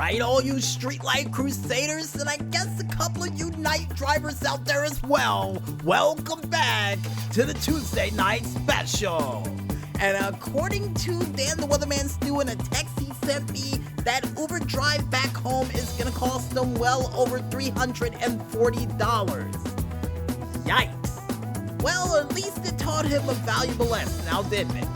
right, all you streetlight crusaders, and I guess a couple of you night drivers out there as well. Welcome back to the Tuesday Night Special. And according to Dan the Weatherman Stu in a text he sent me, that Uber drive back home is gonna cost them well over $340. Yikes. Well, at least it taught him a valuable lesson, now didn't it?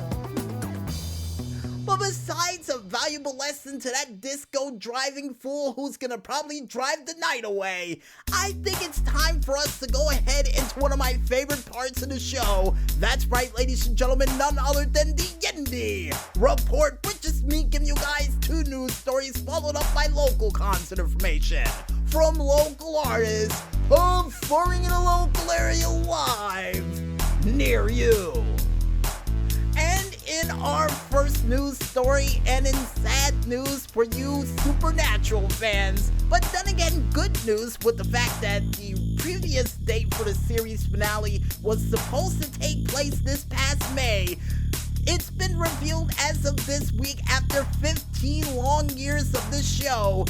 But besides a valuable lesson to that disco driving fool who's gonna probably drive the night away, I think it's time for us to go ahead into one of my favorite parts of the show. That's right, ladies and gentlemen, none other than the Indy Report, which is me giving you guys 2 news stories followed up by local concert information from local artists performing in a local area live near you. And in our first news story, and in sad news for you Supernatural fans, but then again good news with the fact that the previous date for the series finale was supposed to take place this past May, it's been revealed as of this week, after 15 long years of the show,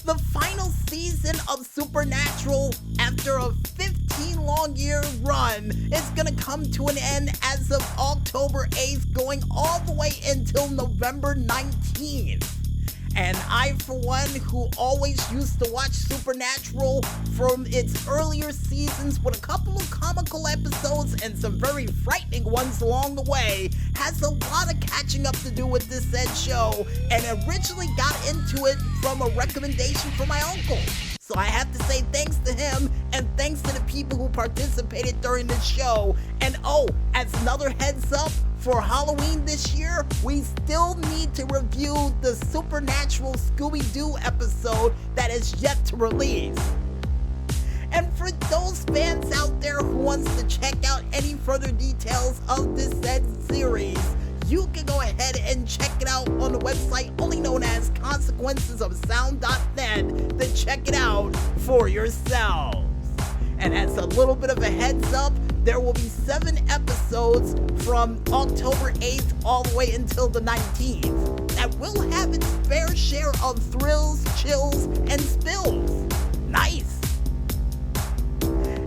the final season of Supernatural, after a 15 long year run, is gonna come to an end as of October 8th, going all the way until November 19th. And I, for one, who always used to watch Supernatural from its earlier seasons with a couple of comical episodes and some very frightening ones along the way, has a lot of catching up to do with this said show, and originally got into it from a recommendation from my uncle. So I have to say thanks to him, and thanks to the people who participated during this show. And oh, as another heads up, for Halloween this year, we still need to review the Supernatural Scooby-Doo episode that is yet to release. And for those fans out there who wants to check out any further details of this said series, you can go ahead and check it out on the website only known as consequencesofsound.net to check it out for yourselves. And as a little bit of a heads up, there will be 7 episodes from October 8th all the way until the 19th that will have its fair share of thrills, chills, and spills. Nice!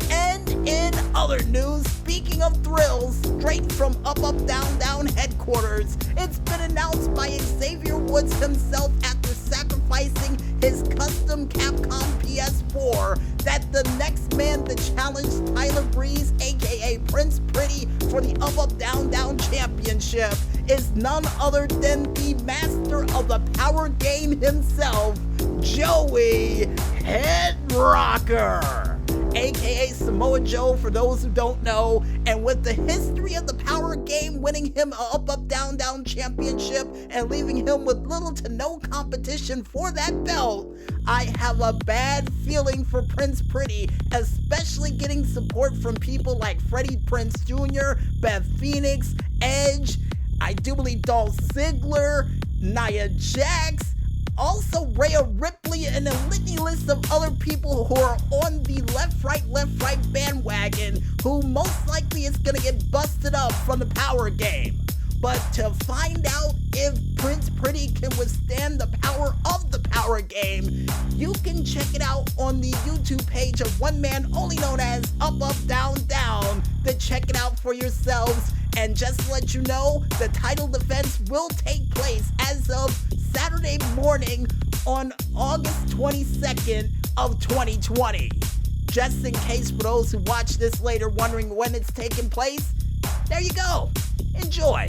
And in other news, speaking of thrills, straight from Up Down Down headquarters, it's been announced by Xavier Woods himself after sacrificing his custom Capcom PS4 that the next man to challenge Tyler Breeze, aka Prince Pretty, for the Up Down Down Championship is none other than the master of the power game himself, Joey Head Rocker, aka Samoa Joe for those who don't know. And with the history of the power game winning him a Up Down Down championship and leaving him with little to no competition for that belt, I have a bad feeling for Prince Pretty, especially getting support from people like Freddie Prinze Jr., Beth Phoenix, Edge, I do believe Dolph Ziggler, Nia Jax, also Rhea Ripley, and a litany list of other people who are on the left right bandwagon, who most likely is gonna get busted up from the power game. But to find out if Prince Pretty can withstand the power of the power game, you can check it out on the YouTube page of one man only known as Up Down Down to check it out for yourselves. And just to let you know, the title defense will take place as of Saturday morning on August 22nd of 2020. Just in case for those who watch this later wondering when it's taking place, there you go. Enjoy.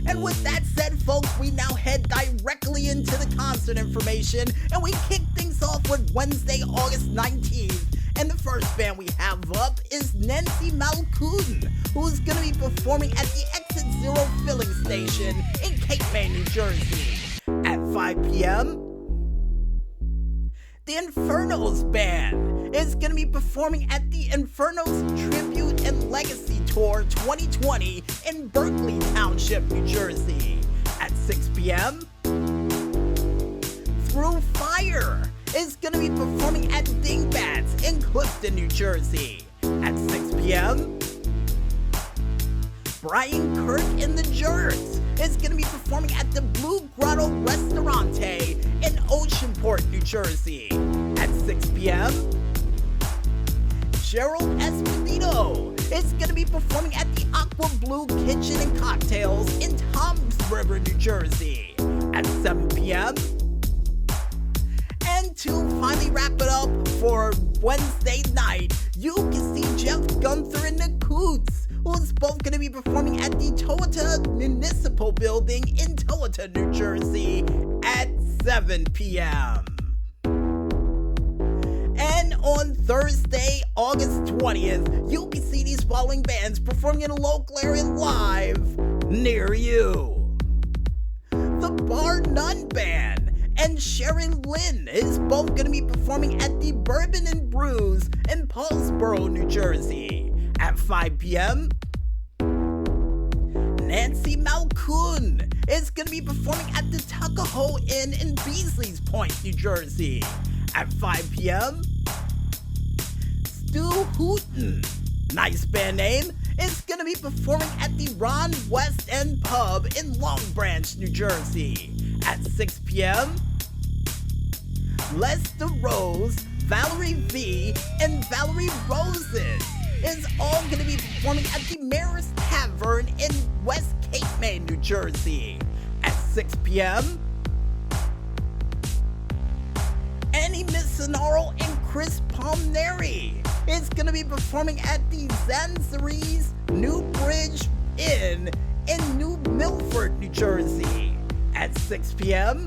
And with that said, folks, we now head directly into the concert information, and we kick things off with Wednesday, August 19th. And the first band we have up is Nancy Malkuden, who's going to be performing at the Exit Zero filling station in Cape May, New Jersey at 5 p.m. The Infernos Band is going to be performing at the Infernos Tribute and Legacy Tour 2020 in Berkeley Township, New Jersey at 6 p.m. Through Fire is going to be performing at Dingbats in Clifton, New Jersey at 6 p.m. Brian Kirk and the Jerks is going to be performing at the Blue Grotto Restaurant Jersey. At 6 p.m., Gerald Esposito is going to be performing at the Aqua Blue Kitchen and Cocktails in Toms River, New Jersey. At 7 p.m., and to finally wrap it up for Wednesday night, you can see Jeff Gunther and the Coots, who's both going to be performing at the Toyota Municipal Building in Toyota, New Jersey at 7 p.m. And on Thursday, August 20th, you can see these following bands performing in a local area live near you. The Bar None Band and Sharon Lynn is both going to be performing at the Bourbon and Brews in Paulsboro, New Jersey at 5 p.m. Nancy Malkoon is going to be performing at the Tuckahoe Inn in Beasley's Point, New Jersey at 5 p.m. Stu Hooten, nice band name, is going to be performing at the Ron West End Pub in Long Branch, New Jersey at 6 p.m. Lester Rose, Valerie V, and Valerie Roses is all going to be performing at the Maris Tavern in West Cape May, New Jersey at 6 p.m. Annie Missinaro and Chris Palmieri is going to be performing at the Zanziris New Bridge Inn in New Milford, New Jersey at 6 p.m.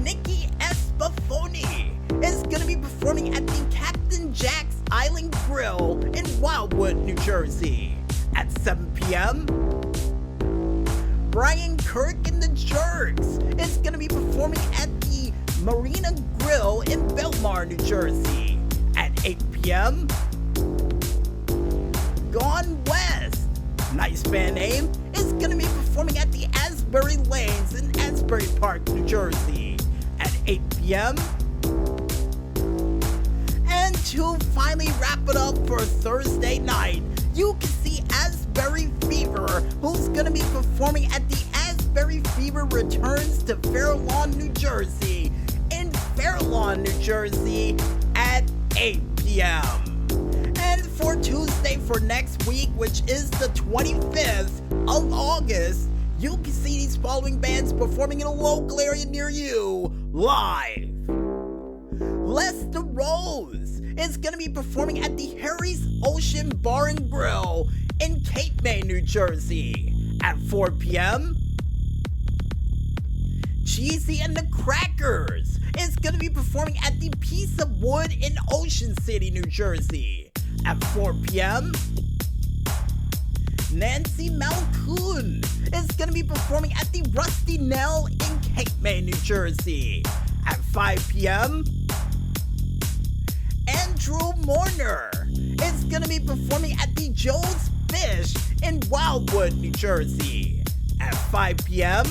Nikki Espafoni is going to be performing at the Captain Jack's Island Grill in Wildwood, New Jersey at 7 p.m. Brian Kirk and the Jerks is going to be performing at the Marina Grill in Belmar, New Jersey at 8 p.m. Gone West, nice band name, is going to be performing at the Asbury Lanes in Asbury Park, New Jersey at 8 p.m. And to finally wrap it up for Thursday night, you can see Asbury Fever, who's going to be performing at the Asbury Fever Returns to Fairlawn, New Jersey in Fairlawn, New Jersey at 8 p.m. And for Tuesday for next week, which is the 25th of August, you can see these following bands performing in a local area near you live. Lester Rose is going to be performing at the Harry's Ocean Bar and Grill in Cape May, New Jersey at 4 p.m. Cheesy and the Crackers is going to be performing at the Piece of Wood in Ocean City, New Jersey at 4 p.m. Nancy Malkoon is going to be performing at the Rusty Nail in Cape May, New Jersey at 5 p.m. Andrew Mourner is going to be performing at the Joe's Fish in Wildwood, New Jersey at 5 p.m.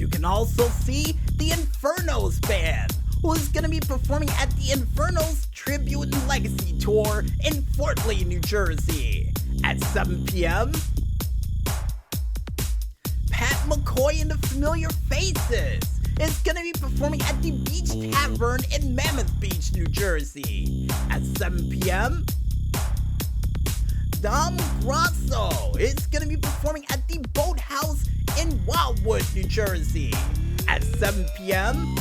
You can also see the Infernos Band, who is going to be performing at the Infernos Tribute and Legacy Tour in Fort Lee, New Jersey at 7 p.m. Pat McCoy and the Familiar Faces is going to be performing at the Beach Tavern in Mammoth Beach, New Jersey at 7 p.m. Dom Grasso is going to be performing at the Boathouse in Wildwood, New Jersey at 7 p.m.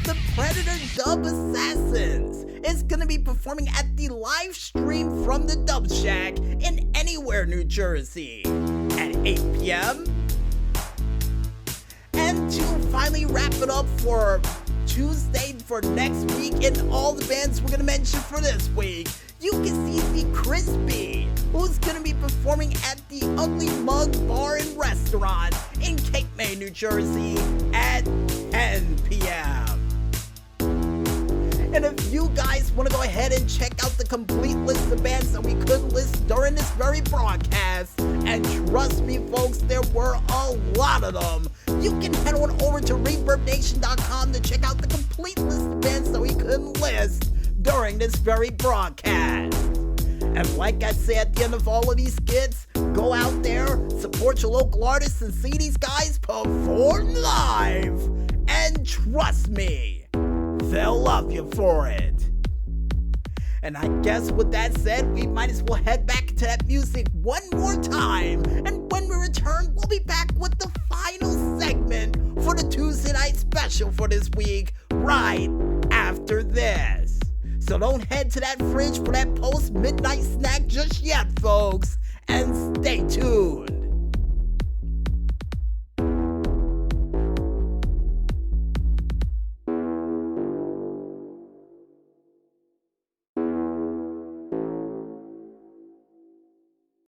The Predator Dub Assassins is going to be performing at the live stream from the Dub Shack in Anywhere, New Jersey at 8 p.m. And to finally wrap it up for Tuesday for next week and all the bands we're going to mention for this week, you can see the Crispy, who's going to be performing at the Ugly Mug Bar and Restaurant in Cape May, New Jersey at 10 p.m. And if you guys want to go ahead and check out the complete list of bands that we could list during this very broadcast, and trust me folks, there were a lot of them, you can head on over to ReverbNation.com to check out the complete list of bands that we couldn't list during this very broadcast. And like I say at the end of all of these skits, go out there, support your local artists, and see these guys perform live. And trust me, they'll love you for it. And I guess with that said, we might as well head back into that music one more time. And when we return, we'll be back with the final segment for the Tuesday Night Special for this week, right after this. So don't head to that fridge for that post-midnight snack just yet, folks. And stay tuned.